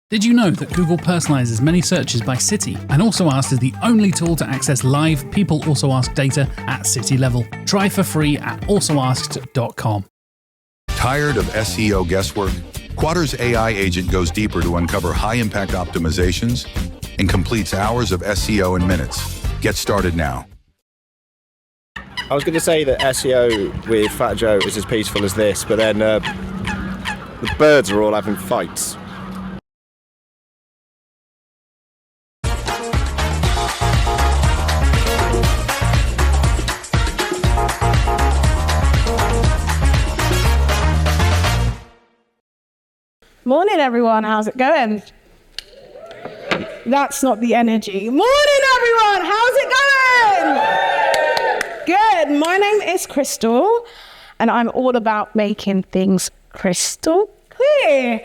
Did you know that Google personalizes many searches by city and Also Asked is the only tool to access live People Also Asked data at city level? Try for free at alsoasked.com. Tired of SEO guesswork? Quadra's AI agent goes deeper to uncover high-impact optimizations and completes hours of SEO in minutes. Get started now. I was going to say that SEO with Fat Joe is as peaceful as this, but then the birds are all having fights. Morning, everyone. How's it going? That's not the energy. Morning, everyone. How's it going? Good. My name is Crystal, and I'm all about making things crystal clear.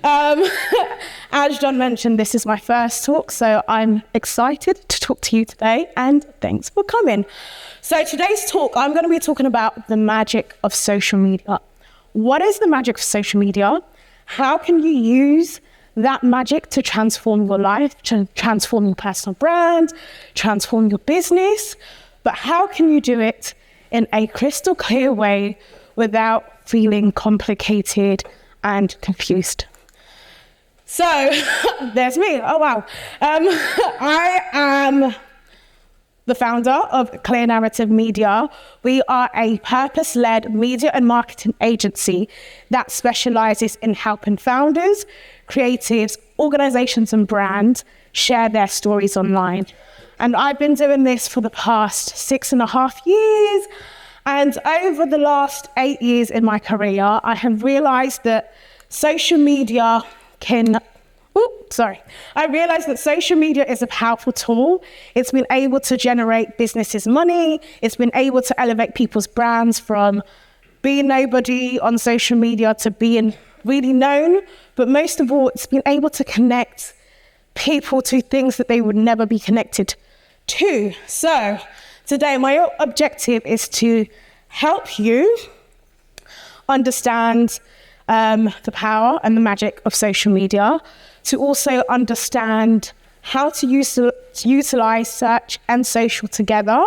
As John mentioned, this is my first talk, so I'm excited to talk to you today, and thanks for coming. So today's talk, I'm going to be talking about the magic of social media. What is the magic of social media? How can you use that magic to transform your life, to transform your personal brand, transform your business? But how can you do it in a crystal clear way without feeling complicated and confused? So there's me. Oh, wow. I am the founder of Clear Narrative Media. We are a purpose-led media and marketing agency that specializes in helping founders, creatives, organizations, and brands share their stories online. And I've been doing this for the past 6.5 years. And over the last 8 years in my career, I have realized that social media is a powerful tool. It's been able to generate businesses money. It's been able to elevate people's brands from being nobody on social media to being really known. But most of all, it's been able to connect people to things that they would never be connected to. So today, my objective is to help you understand the power and the magic of social media, to also understand how to utilize search and social together,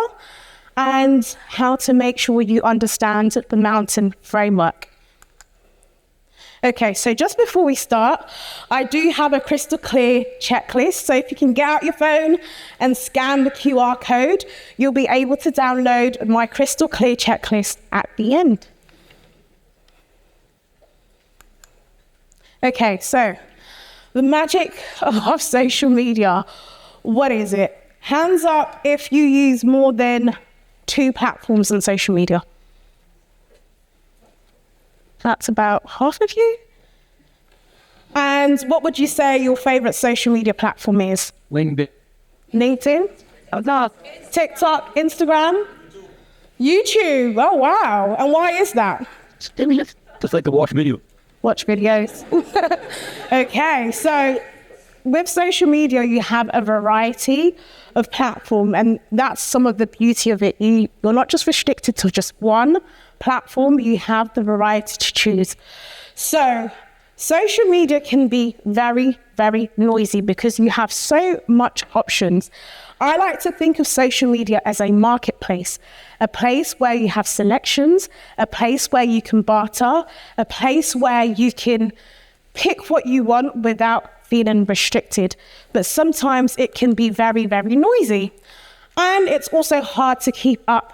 and how to make sure you understand the mountain framework. Okay, so just before we start, I do have a crystal clear checklist. So if you can get out your phone and scan the QR code, you'll be able to download my crystal clear checklist at the end. Okay, so the magic of social media, what is it? Hands up if you use more than 2 platforms on social media. That's about half of you. And what would you say your favorite social media platform is? LinkedIn. LinkedIn? TikTok, Instagram? YouTube. Oh, wow. And why is that? Just like to watch video. Watch videos. Okay, so with social media, you have a variety of platforms, and that's some of the beauty of it. You're not just restricted to just one platform, you have the variety to choose. So social media can be very, very noisy because you have so much options. I like to think of social media as a marketplace, a place where you have selections, a place where you can barter, a place where you can pick what you want without feeling restricted. But sometimes it can be very, very noisy. And it's also hard to keep up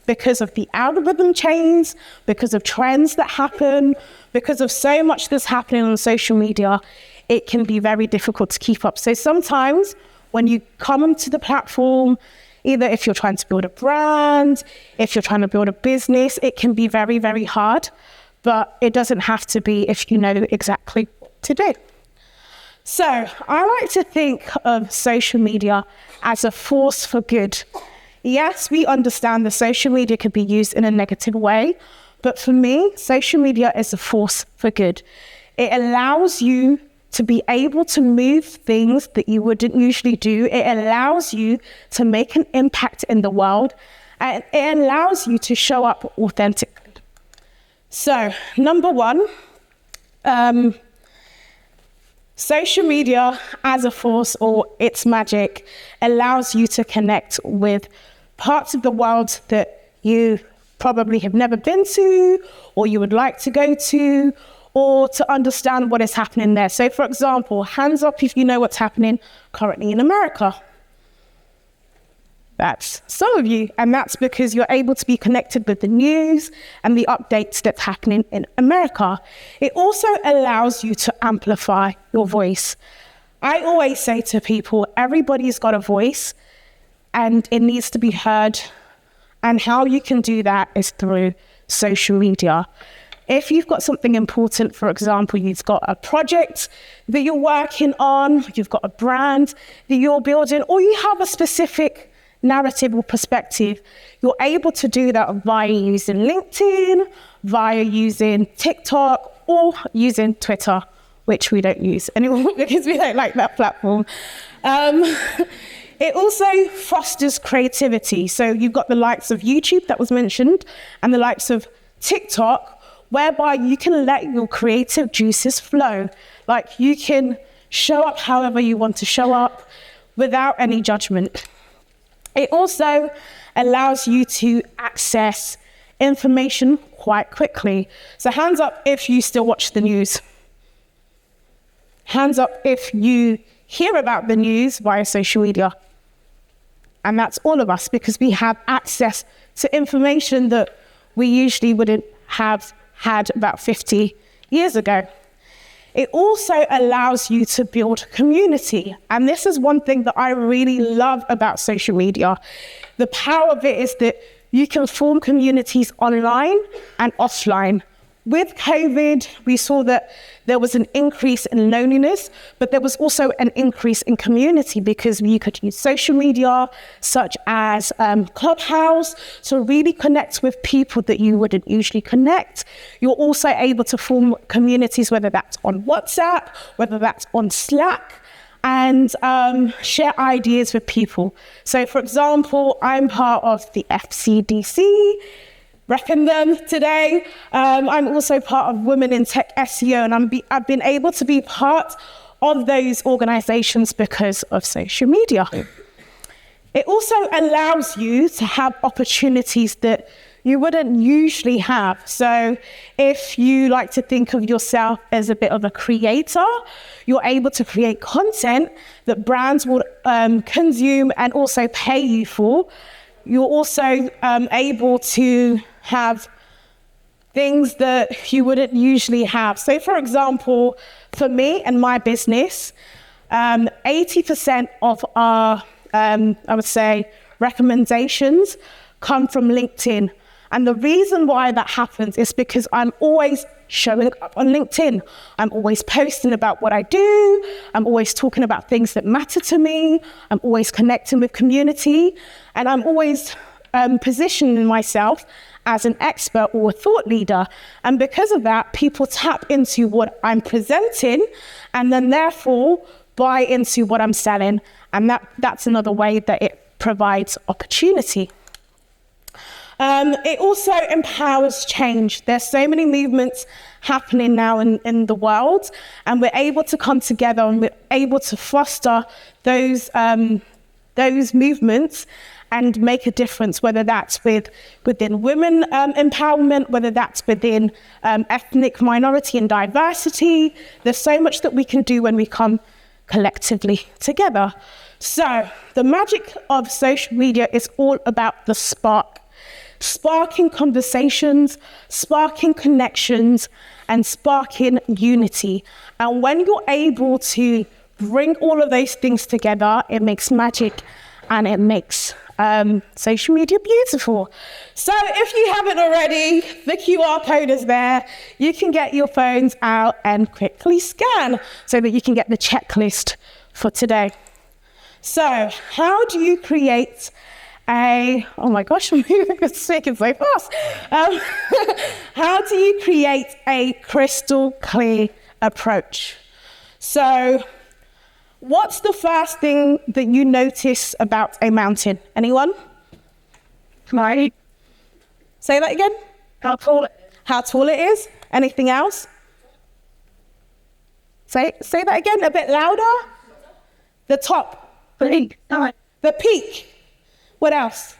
because of the algorithm change, because of trends that happen, because of so much that's happening on social media. It can be very difficult to keep up. So sometimes when you come onto the platform, either if you're trying to build a brand, if you're trying to build a business, it can be very, very hard, but it doesn't have to be if you know exactly what to do. So I like to think of social media as a force for good. Yes, we understand that social media can be used in a negative way, but for me, social media is a force for good. It allows you to be able to move things that you wouldn't usually do. It allows you to make an impact in the world, and it allows you to show up authentically. So, number one, Social media as a force or its magic allows you to connect with parts of the world that you probably have never been to, or you would like to go to, or to understand what is happening there. So for example, hands up if you know what's happening currently in America. That's some of you, and that's because you're able to be connected with the news and the updates that's happening in America. It also allows you to amplify your voice. I always say to people, everybody's got a voice and it needs to be heard. And how you can do that is through social media. If you've got something important, for example, you've got a project that you're working on, you've got a brand that you're building, or you have a specific narrative or perspective, you're able to do that via using LinkedIn, via using TikTok, or using Twitter, which we don't use anymore because we don't like that platform. It also fosters creativity. So you've got the likes of YouTube that was mentioned and the likes of TikTok, whereby you can let your creative juices flow. Like you can show up however you want to show up without any judgment. It also allows you to access information quite quickly. So hands up if you still watch the news. Hands up if you hear about the news via social media. And that's all of us, because we have access to information that we usually wouldn't have had about 50 years ago. It also allows you to build community. And this is one thing that I really love about social media. The power of it is that you can form communities online and offline. With COVID, we saw that there was an increase in loneliness, but there was also an increase in community because you could use social media, such as Clubhouse, to really connect with people that you wouldn't usually connect. You're also able to form communities, whether that's on WhatsApp, whether that's on Slack, and share ideas with people. So, for example, I'm part of the FCDC, reckon them today. I'm also part of Women in Tech SEO, and I've been able to be part of those organizations because of social media. It also allows you to have opportunities that you wouldn't usually have. So if you like to think of yourself as a bit of a creator, you're able to create content that brands will consume and also pay you for. You're also able to have things that you wouldn't usually have. So for example, for me and my business, 80% of our, I would say, recommendations come from LinkedIn. And the reason why that happens is because I'm always showing up on LinkedIn. I'm always posting about what I do. I'm always talking about things that matter to me. I'm always connecting with community. And I'm always positioning myself as an expert or a thought leader. And because of that, people tap into what I'm presenting and then therefore buy into what I'm selling. And that's another way that it provides opportunity. It also empowers change. There's so many movements happening now in the world, and we're able to come together and we're able to foster those movements and make a difference, whether that's within women empowerment, whether that's within ethnic minority and diversity. There's so much that we can do when we come collectively together. So the magic of social media is all about the spark. Sparking conversations, sparking connections, and sparking unity. And when you're able to bring all of those things together, it makes magic and it makes social media beautiful. So if you haven't already, the QR code is there. You can get your phones out and quickly scan so that you can get the checklist for today. So how do you create oh my gosh, I'm speaking so fast. How do you create a crystal clear approach? So what's the first thing that you notice about a mountain? Anyone? Right. Say that again. How tall it is. Anything else? Say that again, a bit louder. The top. The peak. The peak. What else?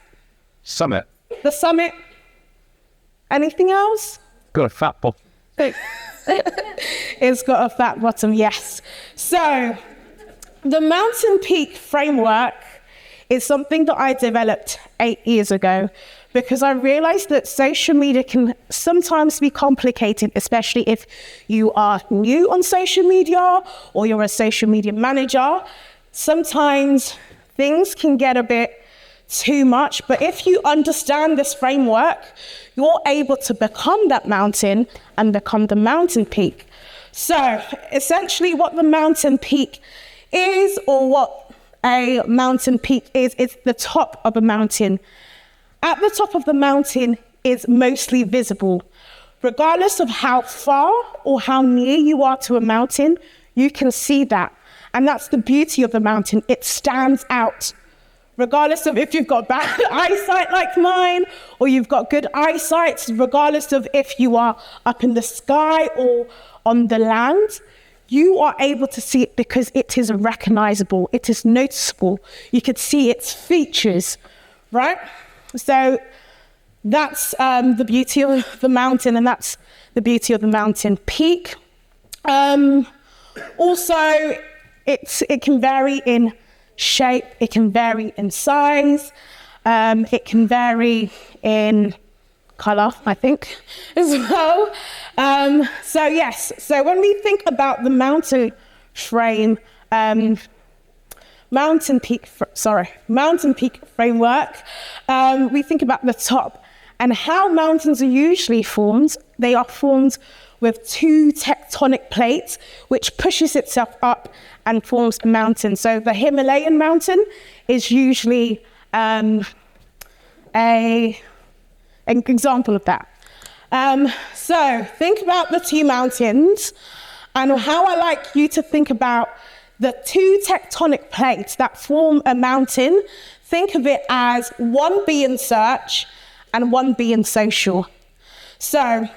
Summit. The summit. Anything else? Got a fat bottom. It's got a fat bottom, yes. So the mountain peak framework is something that I developed 8 years ago because I realized that social media can sometimes be complicated, especially if you are new on social media or you're a social media manager. Sometimes things can get a bit too much, but if you understand this framework, you're able to become that mountain and become the mountain peak. So essentially what the mountain peak is, or what a mountain peak is, it's the top of a mountain. At the top of the mountain is mostly visible. Regardless of how far or how near you are to a mountain, you can see that. And that's the beauty of the mountain. It stands out. Regardless of if you've got bad eyesight like mine, or you've got good eyesight, regardless of if you are up in the sky or on the land, you are able to see it because it is recognizable, it is noticeable. You can see its features, right? So that's the beauty of the mountain, and that's the beauty of the mountain peak. Also, it can vary in shape, it can vary in size, it can vary in color, I think, as well. So yes, so when we think about the mountain frame, mountain peak framework, we think about the top and how mountains are usually formed. They are formed with two tectonic plates, which pushes itself up and forms a mountain. So the Himalayan mountain is usually an example of that. So think about the two mountains, and how I like you to think about the two tectonic plates that form a mountain. Think of it as one being search and one being social. So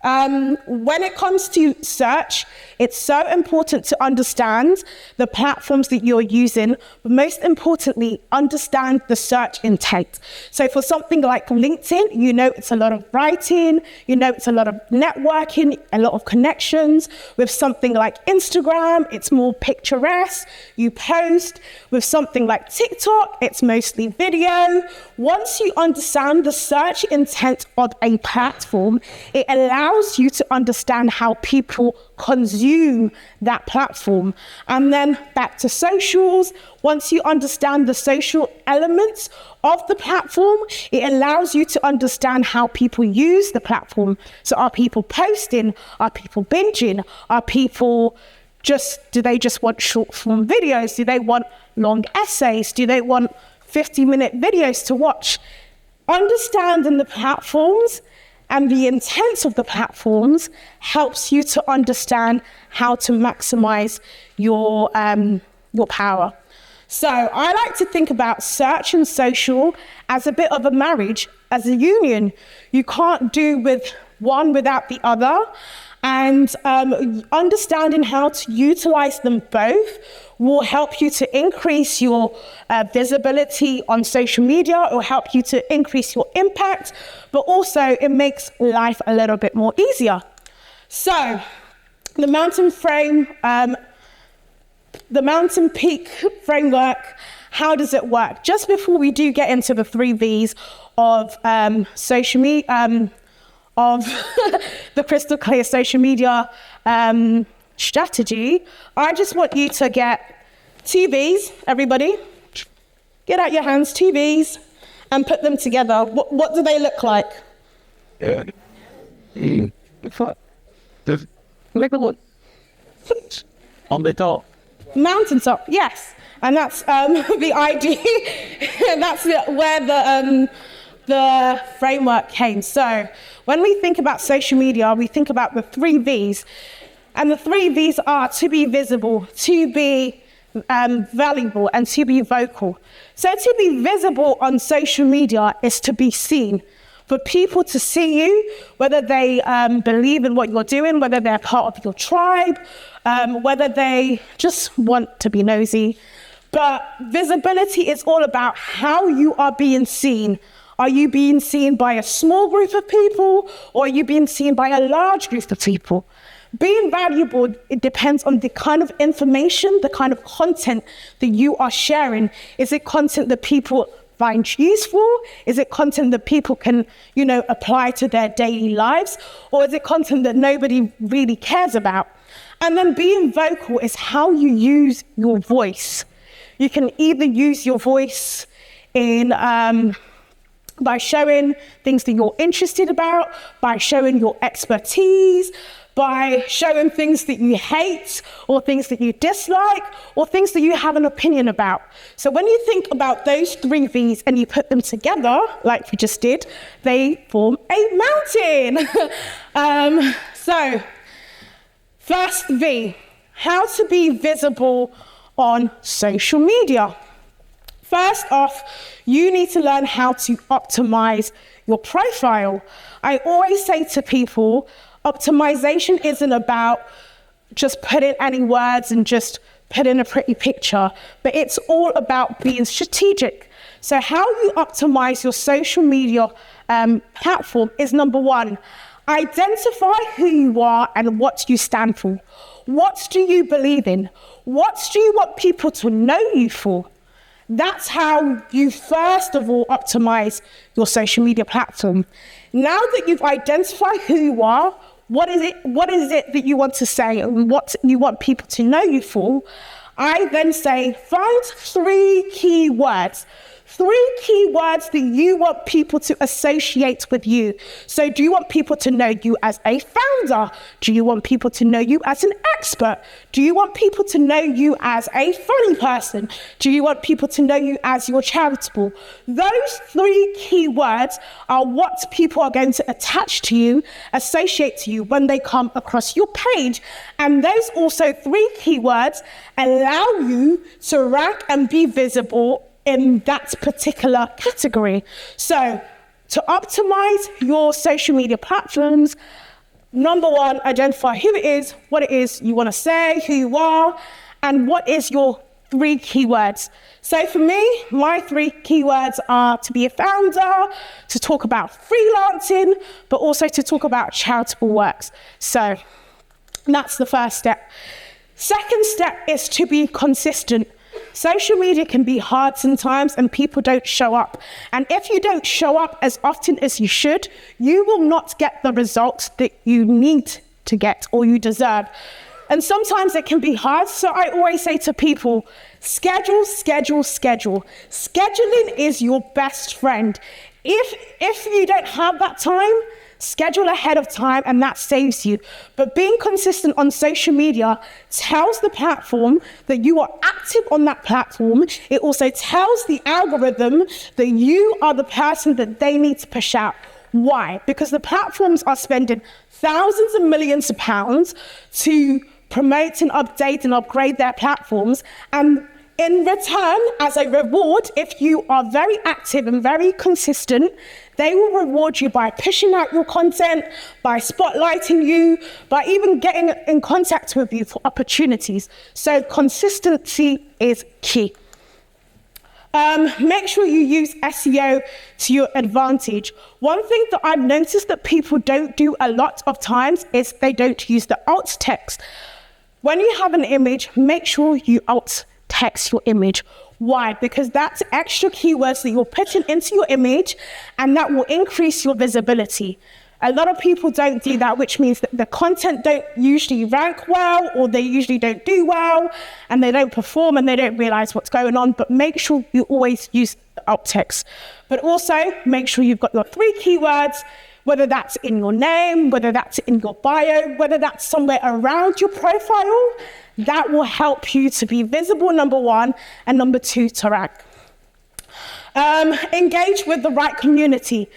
when it comes to search, it's so important to understand the platforms that you're using, but most importantly, understand the search intent. So for something like LinkedIn, you know it's a lot of writing, you know it's a lot of networking, a lot of connections. With something like Instagram, it's more picturesque, you post. With something like TikTok, it's mostly video. Once you understand the search intent of a platform, it allows you to understand how people consume that platform. And then back to socials. Once you understand the social elements of the platform, it allows you to understand how people use the platform. So are people posting? Are people binging? Are people do they just want short form videos? Do they want long essays? Do they want 50-minute videos to watch? Understanding the platforms and the intent of the platforms helps you to understand how to maximize your power. So I like to think about search and social as a bit of a marriage, as a union. You can't do with one without the other. And understanding how to utilize them both will help you to increase your visibility on social media, or help you to increase your impact, but also it makes life a little bit more easier. So the mountain peak framework, how does it work? Just before we do get into the 3 V's of social media, of the crystal clear social media strategy, I just want you to get 2 V's, everybody. Get out your hands, 2 V's, and put them together. What do they look like? On the top. Mountaintop, yes. And that's the idea. That's where the framework came. So when we think about social media, we think about the 3 V's. And the 3 V's are to be visible, to be valuable, and to be vocal. So to be visible on social media is to be seen. For people to see you, whether they believe in what you're doing, whether they're part of your tribe, whether they just want to be nosy. But visibility is all about how you are being seen. Are you being seen by a small group of people, or are you being seen by a large group of people? Being valuable, it depends on the kind of information, the kind of content that you are sharing. Is it content that people find useful? Is it content that people can, apply to their daily lives? Or is it content that nobody really cares about? And then being vocal is how you use your voice. You can either use your voice in by showing things that you're interested about, by showing your expertise, by showing things that you hate or things that you dislike or things that you have an opinion about. So when you think about those 3 V's and you put them together, like we just did, they form a mountain. So first V, how to be visible on social media. First off, you need to learn how to optimize your profile. I always say to people, optimization isn't about just putting any words and just putting a pretty picture, but it's all about being strategic. So how you optimize your social media platform is number 1, identify who you are and what you stand for. What do you believe in? What do you want people to know you for? That's how you first of all optimize your social media platform. Now that you've identified who you are, what is it that you want to say and what you want people to know you for, I then say find 3 key words. 3 key words that you want people to associate with you. So do you want people to know you as a founder? Do you want people to know you as an expert? Do you want people to know you as a funny person? Do you want people to know you as you're charitable? Those 3 key words are what people are going to attach to you, associate to you when they come across your page. And those also 3 keywords allow you to rank and be visible in that particular category. So to optimize your social media platforms, number 1, identify who it is, what it is you want to say, who you are, and what is your 3 keywords. So for me, my 3 keywords are to be a founder, to talk about freelancing, but also to talk about charitable works. So that's the first step. Second step is to be consistent. Social media can be hard sometimes and people don't show up. And if you don't show up as often as you should, you will not get the results that you need to get or you deserve. And sometimes it can be hard. So I always say to people, schedule, schedule, schedule. Scheduling is your best friend. If you don't have that time, schedule ahead of time and that saves you. But being consistent on social media tells the platform that you are active on that platform. It also tells the algorithm that you are the person that they need to push out. Why? Because the platforms are spending thousands of millions of pounds to promote and update and upgrade their platforms. And in return, as a reward, if you are very active and very consistent, they will reward you by pushing out your content, by spotlighting you, by even getting in contact with you for opportunities. So consistency is key. Make sure you use SEO to your advantage. One thing that I've noticed that people don't do a lot of times is they don't use the alt text. When you have an image, make sure you alt text your image. Why? Because that's extra keywords that you're putting into your image and that will increase your visibility. A lot of people don't do that, which means that the content don't usually rank well, or they usually don't do well, and they don't perform and they don't realize what's going on. But make sure you always use the alt text. But also make sure you've got your 3 keywords, whether that's in your name, whether that's in your bio, whether that's somewhere around your profile. That will help you to be visible, number 1, and number 2, to rank. Engage with the right community.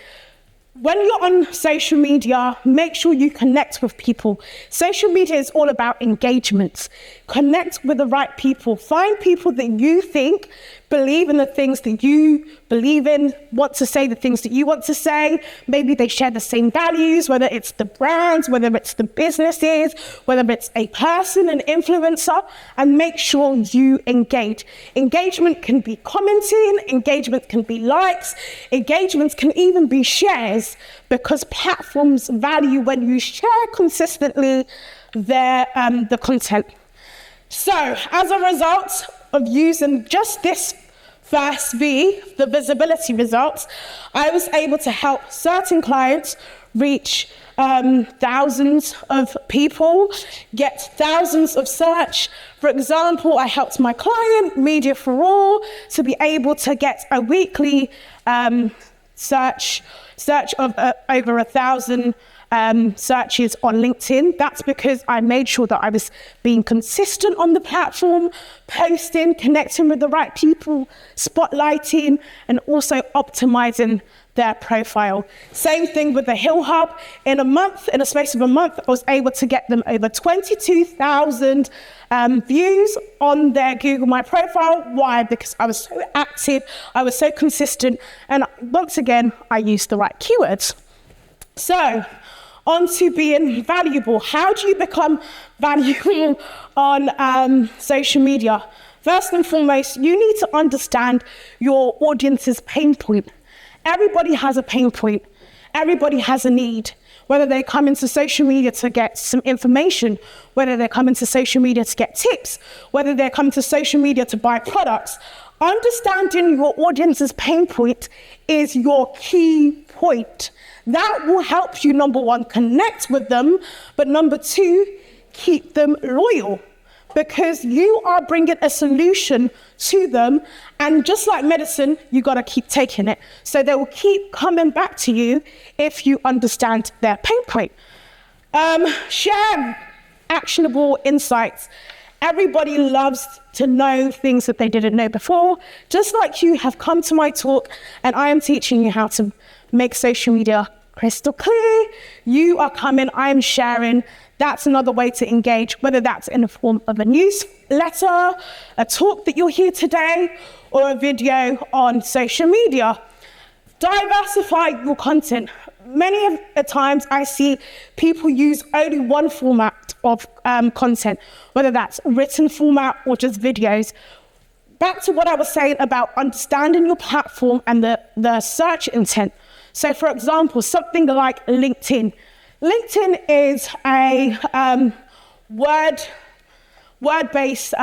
When you're on social media, make sure you connect with people. Social media is all about engagements. Connect with the right people. Find people that you think believe in the things that you believe in, want to say the things that you want to say. Maybe they share the same values, whether it's the brands, whether it's the businesses, whether it's a person, an influencer, and make sure you engage. Engagement can be commenting, engagement can be likes, engagements can even be shares, because platforms value when you share consistently the content. So as a result of using just this first V, the visibility results, I was able to help certain clients reach thousands of people, get thousands of search. For example, I helped my client, Media for All, to be able to get a weekly search of over 1,000 searches on LinkedIn. That's because I made sure that I was being consistent on the platform, posting, connecting with the right people, spotlighting, and also optimizing their profile. Same thing with the Hill Hub. In a space of a month, I was able to get them over 22,000 views on their Google My Profile. Why? Because I was so active, I was so consistent, and once again, I used the right keywords. So, on to being valuable. How do you become valuable on social media? First and foremost, you need to understand your audience's pain point. Everybody has a pain point. Everybody has a need. Whether they come into social media to get some information, whether they come into social media to get tips, whether they come to social media to buy products. Understanding your audience's pain point is your key point. That will help you, number one, connect with them, but number two, keep them loyal, because you are bringing a solution to them. And just like medicine, you got to keep taking it. So they will keep coming back to you if you understand their pain point. Share actionable insights. Everybody loves to know things that they didn't know before. Just like you have come to my talk and I am teaching you how to make social media crystal clear. You are coming, I am sharing. That's another way to engage, whether that's in the form of a newsletter, a talk that you'll hear today, or a video on social media. Diversify your content. Many of the times I see people use only one format of content, whether that's written format or just videos. Back to what I was saying about understanding your platform and the search intent. So for example, something like LinkedIn. LinkedIn is a word-based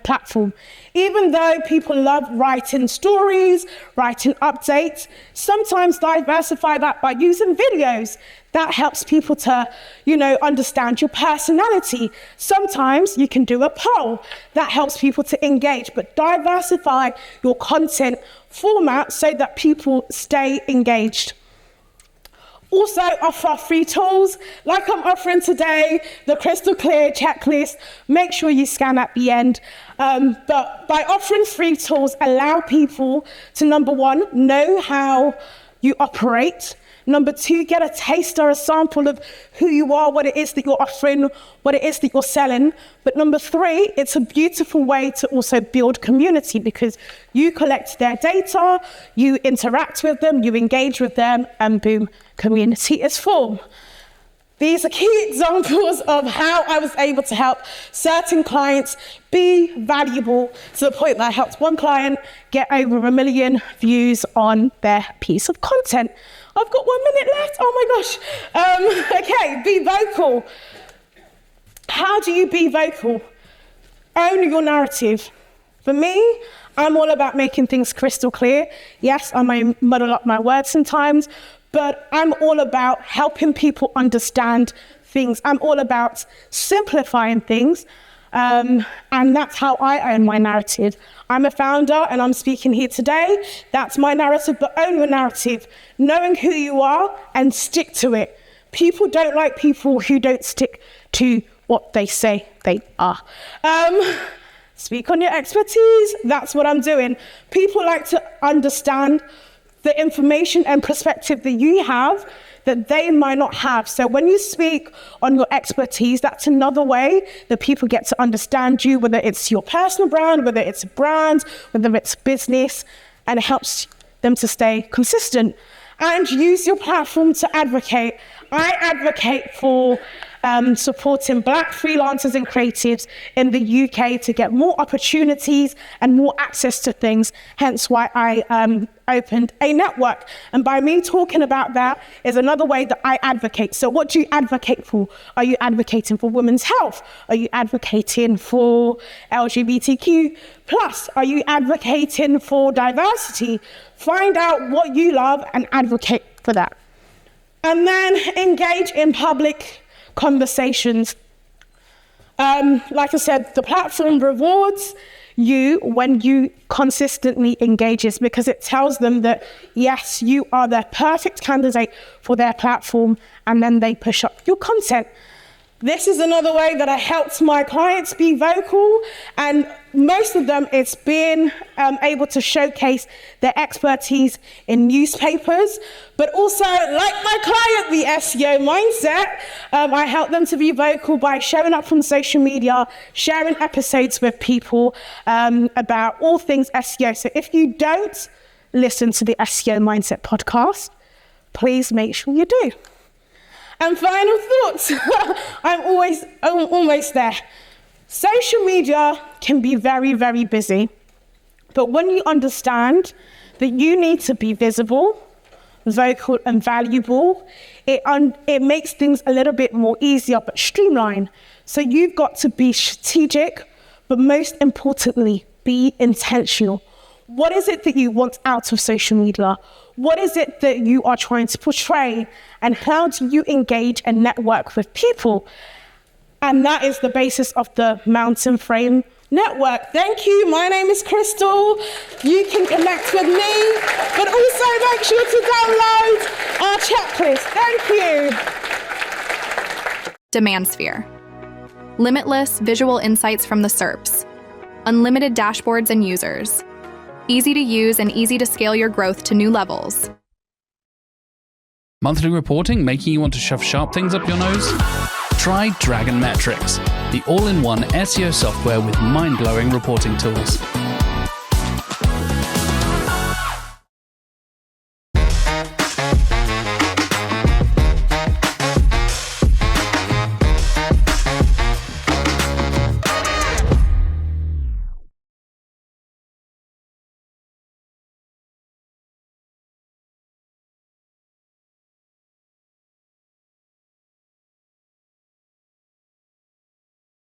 platform. Even though people love writing stories, writing updates, sometimes diversify that by using videos. That helps people to, understand your personality. Sometimes you can do a poll. That helps people to engage, but diversify your content format so that people stay engaged. Also offer free tools, like I'm offering today, the Crystal Clear checklist. Make sure you scan at the end. But by offering free tools, allow people to, number one, know how you operate. Number two, get a taste or a sample of who you are, what it is that you're offering, what it is that you're selling. But number three, it's a beautiful way to also build community, because you collect their data, you interact with them, you engage with them, and boom, community is formed. These are key examples of how I was able to help certain clients be valuable, to the point that I helped one client get over 1 million views on their piece of content. I've got 1 minute left, oh my gosh. Okay, be vocal. How do you be vocal? Own your narrative. For me, I'm all about making things crystal clear. Yes, I may muddle up my words sometimes, but I'm all about helping people understand things. I'm all about simplifying things. And that's how I own my narrative. I'm a founder and I'm speaking here today. That's my narrative, but own your narrative. Knowing who you are and stick to it. People don't like people who don't stick to what they say they are. Speak on your expertise. That's what I'm doing. People like to understand the information and perspective that you have that they might not have. So when you speak on your expertise, that's another way that people get to understand you, whether it's your personal brand, whether it's a brand, whether it's business, and it helps them to stay consistent. And use your platform to advocate. I advocate for supporting Black freelancers and creatives in the UK to get more opportunities and more access to things, hence why I opened a network. And by me talking about that is another way that I advocate. So what do you advocate for? Are you advocating for women's health? Are you advocating for LGBTQ+? Are you advocating for diversity? Find out what you love and advocate for that. And then engage in public conversations. Like I said, the platform rewards you when you consistently engages, because it tells them that, yes, you are the perfect candidate for their platform, and then they push up your content. This is another way that I helped my clients be vocal, and most of them, it's being able to showcase their expertise in newspapers, but also, like my client, the SEO mindset, I help them to be vocal by showing up on social media, sharing episodes with people about all things SEO. So if you don't listen to the SEO Mindset podcast, please make sure you do. And final thoughts. I'm almost there. Social media can be very, very busy, but when you understand that you need to be visible, vocal, and valuable, it makes things a little bit more easier but streamlined. So you've got to be strategic, but most importantly, be intentional. What is it that you want out of social media? What is it that you are trying to portray? And how do you engage and network with people? And that is the basis of the Mountain Frame Network. Thank you. My name is Crystal. You can connect with me, but also make sure to download our checklist. Thank you. Demand Sphere. Limitless visual insights from the SERPs. Unlimited dashboards and users. Easy to use and easy to scale your growth to new levels. Monthly reporting making you want to shove sharp things up your nose? Try Dragon Metrics, the all-in-one SEO software with mind-blowing reporting tools.